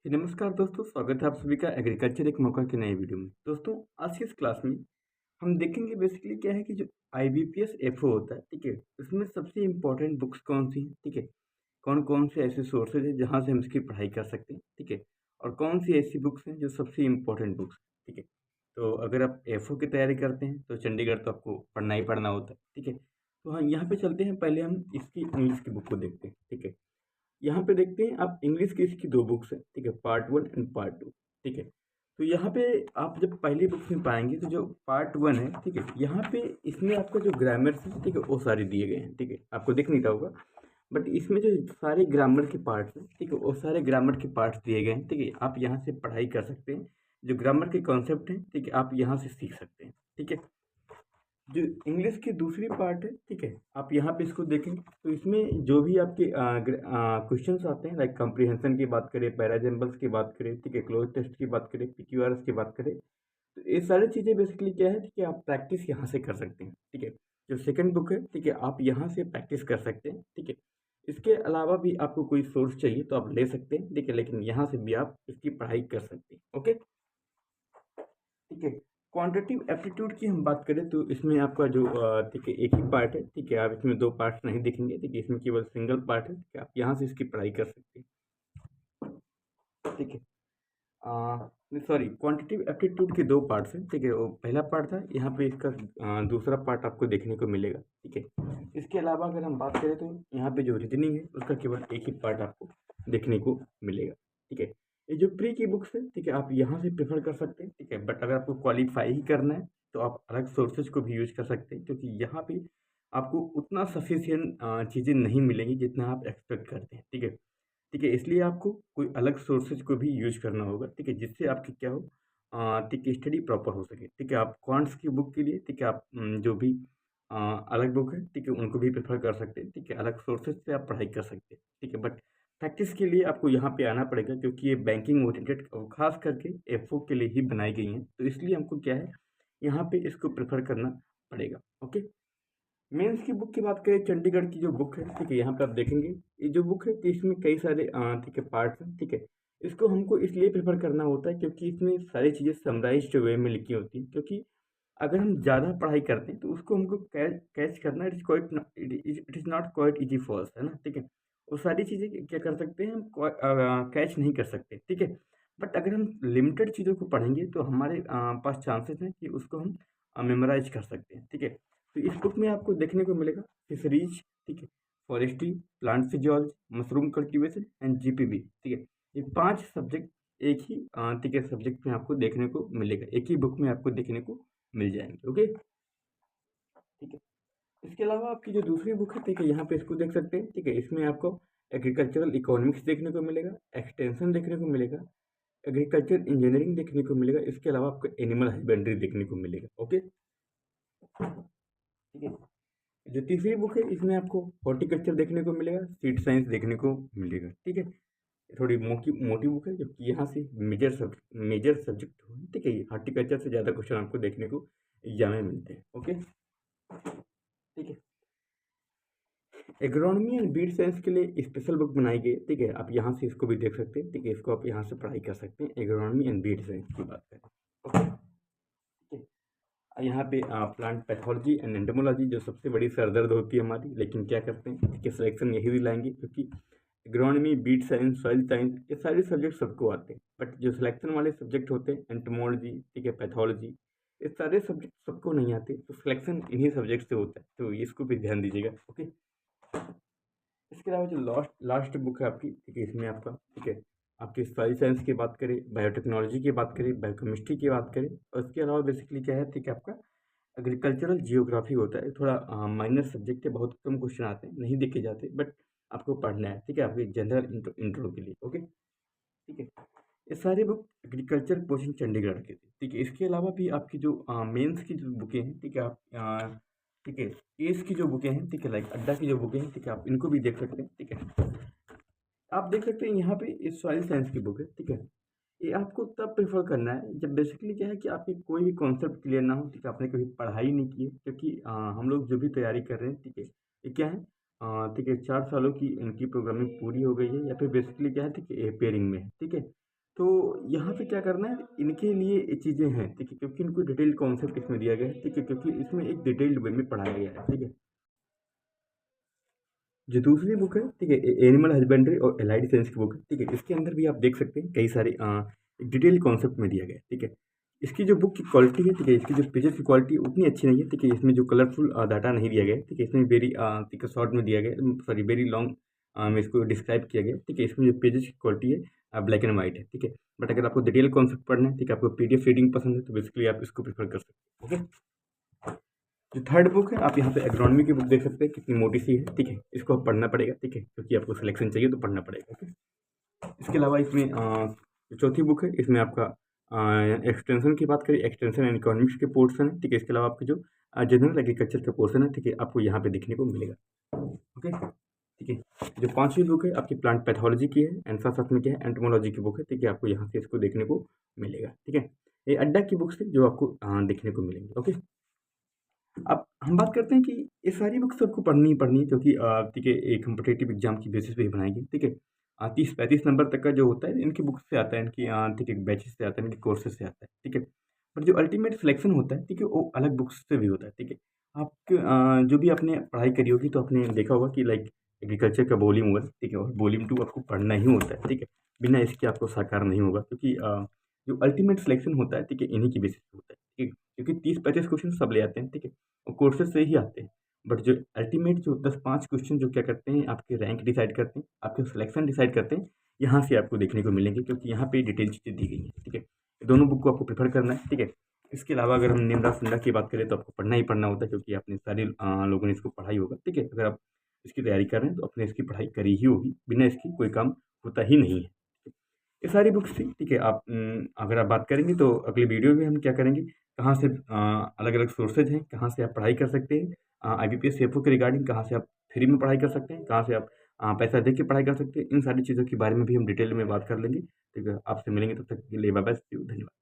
नमस्कार दोस्तों, स्वागत है आप सभी का एग्रीकल्चर एक मौका के नए वीडियो में। दोस्तों, आज की इस क्लास में हम देखेंगे बेसिकली क्या है कि जो आईबीपीएस एफओ होता है, ठीक है, उसमें सबसे इम्पोर्टेंट बुक्स कौन-सी हैं, ठीक है? कौन-कौन से ऐसे सोर्सेज़ हैं जहाँ से हम इसकी पढ़ाई कर सकते हैं, ठीक है? और कौन-सी ऐसी बुक्स हैं जो सबसे इम्पोर्टेंट बुक्स हैं, ठीक है? तो अगर आप एफओ की तैयारी करते हैं तो चंडीगढ़ तो आपको पढ़ना ही पढ़ना होता है, ठीक है? तो हाँ, यहाँ पे चलते हैं, पहले हम इसकी इंग्लिश की बुक को देखते हैं, ठीक है? यहाँ पे देखते हैं आप इंग्लिश की इसकी 2 बुक्स हैं, ठीक है? पार्ट 1 एंड पार्ट 2, ठीक है? तो यहाँ पे आप जब पहली बुक्स में पाएँगे तो जो पार्ट 1 है, ठीक है? यहाँ पे इसमें आपको जो ग्रामर्स हैं, ठीक है? वो सारे दिए गए हैं, ठीक है? आपको दिख नहीं रहा होगा, बट इसमें जो सारे ग्रामर के पार्ट्स हैं, ठीक है? वो सारे ग्रामर के पार्ट्स दिए गए हैं, ठीक है? आप यहाँ से पढ़ाई कर सकते हैं। जो ग्रामर के कॉन्सेप्ट हैं, ठीक है? आप यहाँ से सीख सकते हैं, ठीक है? जो इंग्लिश की दूसरी पार्ट है, ठीक है, आप यहाँ पे इसको देखेंगे तो इसमें जो भी आपके क्वेश्चंस आते हैं, लाइक कॉम्प्रिहेंशन की बात करें, पैराजम्बल्स की बात करें, ठीक है, क्लोज टेस्ट की बात करें, पीक्यूआरएस की बात करें, तो ये सारी चीज़ें बेसिकली क्या है, ठीक है, आप प्रैक्टिस यहाँ से कर सकते हैं, ठीक है। जो सेकंड बुक है, ठीक है, आप यहाँ से प्रैक्टिस कर सकते हैं, ठीक है। इसके अलावा भी आपको कोई सोर्स चाहिए तो आप ले सकते हैं, ठीक है, लेकिन यहाँ से भी आप इसकी पढ़ाई कर सकते हैं, ओके। ठीक है। क्वांटिटेटिव एप्टीट्यूड की हम बात करें तो इसमें आपका जो ठीक है, एक ही पार्ट है, ठीक है, आप इसमें 2 पार्ट्स नहीं देखेंगे, ठीक है, इसमें केवल सिंगल पार्ट है, ठीक है, आप यहाँ से इसकी पढ़ाई कर सकते हैं, ठीक है। नहीं, सॉरी, क्वांटिटेटिव एप्टीट्यूड के 2 पार्ट्स हैं, ठीक है, वो पहला पार्ट था, यहाँ पे इसका दूसरा पार्ट आपको देखने को मिलेगा, ठीक है। इसके अलावा अगर हम बात करें तो यहाँ पे जो रीजनिंग है, उसका केवल एक ही पार्ट आपको देखने को मिलेगा, ठीक है। ये जो प्री की बुक्स है, ठीक है, आप यहाँ से प्रेफ़र कर सकते हैं, ठीक है, बट अगर आपको क्वालीफाई ही करना है, तो आप अलग सोर्सेज़ को भी यूज़ कर सकते हैं, क्योंकि यहाँ पे आपको उतना सफिशिएंट चीज़ें नहीं मिलेंगी जितना आप एक्सपेक्ट करते हैं, ठीक है। ठीक है, इसलिए आपको कोई अलग सोर्सेज़ को भी यूज़ करना होगा, ठीक है, जिससे आपकी क्या हो ठीक है, स्टडी प्रॉपर हो सके, ठीक है। आप क्वांट्स की बुक के लिए, ठीक है, आप जो भी अ, अलग बुक है, ठीक है, उनको भी प्रेफ़र कर सकते हैं, ठीक है, अलग सोर्सेज़ से आप पढ़ाई कर सकते हैं, ठीक है। बट प्रैक्टिस के लिए आपको यहाँ पे आना पड़ेगा, क्योंकि ये बैंकिंग ओरिएंटेड और ख़ास करके एफओ के लिए ही बनाई गई हैं, तो इसलिए हमको क्या है, यहाँ पे इसको प्रेफ़र करना पड़ेगा, ओके। मेंस की बुक की बात करें, चंडीगढ़ की जो बुक है, ठीक है, यहाँ पे आप देखेंगे, ये जो बुक है, तो इसमें कई सारे ठीक है, पार्ट्स हैं, ठीक है। इसको हमको इसलिए प्रेफ़र करना होता है क्योंकि इसमें सारी चीज़ें समराइज़्ड वे में लिखी होती हैं, क्योंकि अगर हम ज़्यादा पढ़ाई करते हैं, तो उसको हमको कैच करना it is not quite easy for us, है ना? ठीक है। वो सारी चीज़ें क्या कर सकते हैं, हम कैच नहीं कर सकते, ठीक है। बट अगर हम लिमिटेड चीज़ों को पढ़ेंगे, तो हमारे पास चांसेस हैं कि उसको हम मेमोराइज़ कर सकते हैं, ठीक है। तो इस बुक में आपको देखने को मिलेगा फिशरीज, ठीक है, forestry, plant physiology, mushroom cultivation and GPV, ठीक है। ये 5 सब्जेक्ट एक ही ठीक है, सब्जेक्ट में आपको देखने को मिलेगा, एक ही बुक में आपको देखने को मिल जाएंगे, ओके, ठीक है। इसके अलावा आपकी जो दूसरी बुक है, ठीक है, यहाँ पे इसको देख सकते हैं, ठीक है, इसमें आपको एग्रीकल्चरल इकोनॉमिक्स देखने को मिलेगा, एक्सटेंशन देखने को मिलेगा, एग्रीकल्चर इंजीनियरिंग देखने को मिलेगा, इसके अलावा आपको एनिमल हस्बेंड्री देखने को मिलेगा, ओके, ठीक है। जो तीसरी बुक है, इसमें आपको हॉर्टिकल्चर देखने को मिलेगा, सीड साइंस देखने को मिलेगा, ठीक है। थोड़ी मोटी मोटी बुक है, जबकि यहाँ से मेजर सब्जेक्ट हो, ठीक है, हॉर्टिकल्चर से ज़्यादा क्वेश्चन आपको देखने को एग्जाम में मिलते हैं, ओके, ठीक है। एग्रोनॉमी एंड बीड साइंस के लिए स्पेशल बुक बनाई गई है, ठीक है, आप यहाँ से इसको भी देख सकते हैं, ठीक है, इसको आप यहाँ से पढ़ाई कर सकते हैं, एग्रोनॉमी एंड बीड साइंस की बात करें, ओके, ठीक है। यहाँ पे प्लांट पैथोलॉजी एंड एंटोमोलॉजी, जो सबसे बड़ी सरदर्द होती है हमारी, लेकिन क्या करते हैं, ठीक है, सिलेक्शन यही दिलाएंगे, क्योंकि agronomy, Beed science, soil science, ये सारे सब्जेक्ट सबको आते हैं, बट जो सिलेक्शन वाले सब्जेक्ट होते हैं, एंटोमोलॉजी, ठीक है, पैथोलॉजी, ये सारे सब्जेक्ट सबको नहीं आते, तो सिलेक्शन इन्हीं सब्जेक्ट से होता है, तो इसको भी ध्यान दीजिएगा, ओके। इसके अलावा जो लास्ट लास्ट बुक है आपकी, ठीक है, इसमें आपका, ठीक है, आपकी सॉइल साइंस की बात करें, बायोटेक्नोलॉजी की बात करें, बायोकेमिस्ट्री की बात करें, और इसके अलावा बेसिकली क्या है, ठीक है, आपका एग्रीकल्चरल जियोग्राफी होता है, थोड़ा माइनर सब्जेक्ट है, बहुत कम क्वेश्चन आते हैं, नहीं देखे जाते, बट आपको पढ़ना है, ठीक है, आपके जनरल इंट्रो के लिए, ओके, ठीक है। ये सारी बुक एग्रीकल्चर कोचिंग चंडीगढ़ की थी, ठीक है। इसके अलावा भी आपकी जो मेंस की जो बुकें हैं, ठीक है, आप ठीक है, केस की जो बुकें हैं, ठीक है, लाइक अड्डा की जो बुकें हैं, ठीक है, आप इनको भी देख सकते हैं, ठीक है। आप देख सकते हैं यहाँ पे ये सॉइल साइंस की बुक है, ठीक है। ये आपको तब प्रेफ़र करना है जब बेसिकली क्या है कि आपकी कोई भी कॉन्सेप्ट क्लियर ना हो, ठीक है, आपने कभी पढ़ाई नहीं की है, क्योंकि हम लोग जो भी तैयारी कर रहे हैं, ठीक है, ये क्या है, ठीक है, 4 सालों की इनकी प्रोग्रामिंग पूरी हो गई है, या फिर बेसिकली क्या है, ठीक है, ये पेयरिंग में है, ठीक है। तो यहाँ पे क्या करना है, इनके लिए ये चीज़ें हैं, ठीक है, क्योंकि इनको डिटेल्ड कॉन्सेप्ट इसमें दिया गया है, ठीक है, क्योंकि इसमें एक डिटेल्ड वे में पढ़ाया गया है, ठीक है। जो दूसरी बुक है, ठीक है, एनिमल हस्बेंड्री और एलाइड साइंस की बुक है, ठीक है, इसके अंदर भी आप देख सकते हैं कई सारे डिटेल कॉन्सेप्ट में दिया गया है, ठीक है। इसकी जो बुक की क्वालिटी है, ठीक है, इसकी जो पेजेस की क्वालिटी उतनी अच्छी नहीं है, ठीक है, इसमें जो कलरफुल डाटा नहीं दिया गया है, ठीक है, इसमें वेरी ठीक है शॉर्ट में दिया गया है, सॉरी वेरी लॉन्ग में इसको डिस्क्राइब किया गया है, ठीक है, इसमें जो पेजेस की क्वालिटी है ब्लैक एंड वाइट है, ठीक है। बट अगर आपको डिटेल कॉन्सेप्ट पढ़ना है, ठीक है, आपको पीडीएफ रीडिंग पसंद है तो बेसिकली आप इसको प्रेफर कर सकते हैं, ओके। जो थर्ड बुक है, आप यहाँ पे एग्रोनॉमी की बुक देख सकते हैं, कितनी मोटी सी है, ठीक है, इसको आप पढ़ना पड़ेगा, ठीक है, क्योंकि आपको सिलेक्शन चाहिए तो पढ़ना पड़ेगा, ओके। इसके अलावा इसमें जो चौथी बुक है, इसमें आपका एक्सटेंशन की बात करें, एक्सटेंशन एंड इकोनॉमिक्स के पोर्शन है, ठीक है। इसके अलावा आपके जो जनरल एग्रीकल्चर का पोर्शन है, ठीक है, आपको यहाँ पे देखने को मिलेगा, ओके, ठीक है। जो पांचवी बुक है आपकी प्लांट पैथोलॉजी की है, एंड साथ साथ में क्या है एंटोमोलॉजी की बुक है, ठीक है, आपको यहाँ से इसको देखने को मिलेगा, ठीक है। ये अड्डा की बुक्स है जो आपको देखने को मिलेंगी, ओके। अब हम बात करते हैं कि ये सारी बुक्स आपको पढ़नी ही पढ़नी है, क्योंकि ठीक है, एक कॉम्पिटिटिव एग्जाम की बेसिस पे ही बनाएगी, ठीक है। 30-35 नंबर तक का जो होता है इनकी बुक्स से आता है, इनकी ठीक है बैचेस से आता है, इनके कोर्सेज से आता है, ठीक है। पर जो अल्टीमेट सिलेक्शन होता है, ठीक है, वो अलग बुक्स से भी होता है, ठीक है। आपके जो भी आपने पढ़ाई करी होगी तो आपने देखा होगा कि लाइक एग्रीकल्चर का वॉल्यूम 1, ठीक है, और वॉल्यूम 2 आपको पढ़ना ही होता है, ठीक है। बिना इसके आपको साकार नहीं होगा, क्योंकि जो अल्टीमेट सिलेक्शन होता है, ठीक है, इन्हीं की बेसिस पे होता है, ठीक है। क्योंकि 30-35 क्वेश्चन सब ले आते हैं, ठीक है, और कोर्सेज से ही आते हैं। बट जो अल्टीमेट जो 10-5 क्वेश्चन जो क्या करते हैं, आपके रैंक डिसाइड करते हैं, आपके सिलेक्शन डिसाइड करते हैं, यहाँ से आपको देखने को मिलेंगे, क्योंकि यहाँ पे डिटेल चीज़ें दी गई हैं, ठीक है। दोनों बुक को आपको प्रेफर करना है, ठीक है। इसके अलावा अगर हम निम्रा सुंडा की बात करें तो आपको पढ़ना ही पढ़ना होता है, क्योंकि आपने सारे लोगों ने इसको पढ़ा ही होगा, ठीक है। अगर आप इसकी तैयारी कर रहे हैं तो आपने इसकी पढ़ाई करी ही होगी, बिना इसकी कोई काम होता ही नहीं है। ये सारी बुक्स थी, ठीक है। आप अगर आप बात करेंगे तो अगली वीडियो में हम क्या करेंगे, कहाँ से अलग-अलग सोर्सेज हैं, कहाँ से आप पढ़ाई कर सकते हैं, आईबीपीएस सीएफओ के रिगार्डिंग कहाँ से आप फ्री में पढ़ाई कर सकते हैं, कहाँ से आप पैसा दे के पढ़ाई कर सकते हैं, इन सारी चीज़ों के बारे में भी हम डिटेल में बात कर लेंगे, ठीक है। आपसे मिलेंगे, तब तक के लिए बाय बाय, सी यू, धन्यवाद।